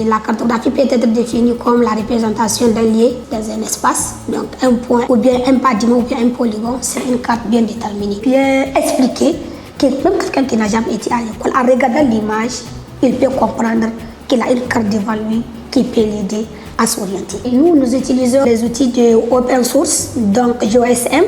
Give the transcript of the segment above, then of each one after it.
La cartographie peut être définie comme la représentation d'un lieu dans un espace, donc un point ou bien un bâtiment ou bien un polygone, c'est une carte bien déterminée, bien expliquée, que même quelqu'un qui n'a jamais été à l'école, en regardant l'image, il peut comprendre qu'il a une carte devant lui qui peut l'aider à s'orienter. Nous utilisons les outils de open source, donc GeoSM,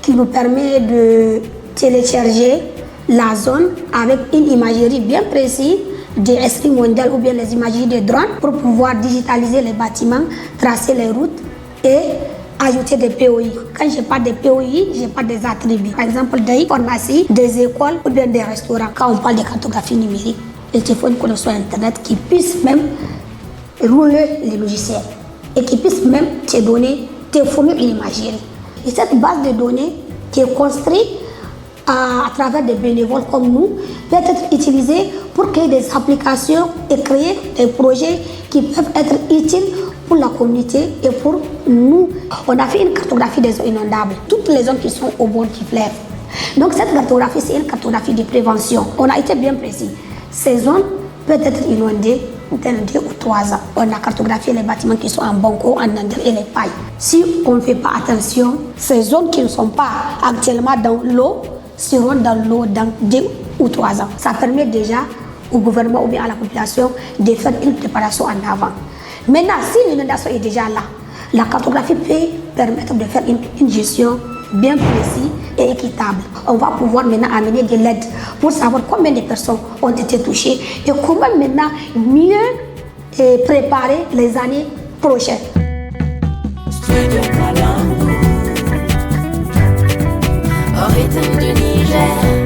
qui nous permet de télécharger la zone avec une imagerie bien précise des esprits mondiaux ou bien les imageries de drones pour pouvoir digitaliser les bâtiments, tracer les routes et ajouter des POI. Quand je parle de POI, je parle des attributs. Par exemple, des pharmacies, des écoles ou bien des restaurants. Quand on parle de cartographie numérique, il te faut une connexion Internet qui puisse même rouler les logiciels et qui puisse même te donner, te fournir une imagerie. Et cette base de données qui est construite à travers des bénévoles comme nous peut être utilisée pour créer des applications et créer des projets qui peuvent être utiles pour la communauté et pour nous. On a fait une cartographie des eaux inondables, toutes les zones qui sont au bord du fleuve. Donc cette cartographie, c'est une cartographie de prévention. On a été bien précis. Ces zones peuvent être inondées dans 2 ou 3 ans. On a cartographié les bâtiments qui sont en banco, en engrais et les pailles. Si on ne fait pas attention, ces zones qui ne sont pas actuellement dans l'eau seront dans l'eau dans 2 ou 3 ans. Ça permet déjà au gouvernement ou bien à la population de faire une préparation en avant. Maintenant, si l'inondation est déjà là, la cartographie peut permettre de faire une gestion bien précise et équitable. On va pouvoir maintenant amener de l'aide pour savoir combien de personnes ont été touchées et comment maintenant mieux préparer les années prochaines. Au rythme du Niger.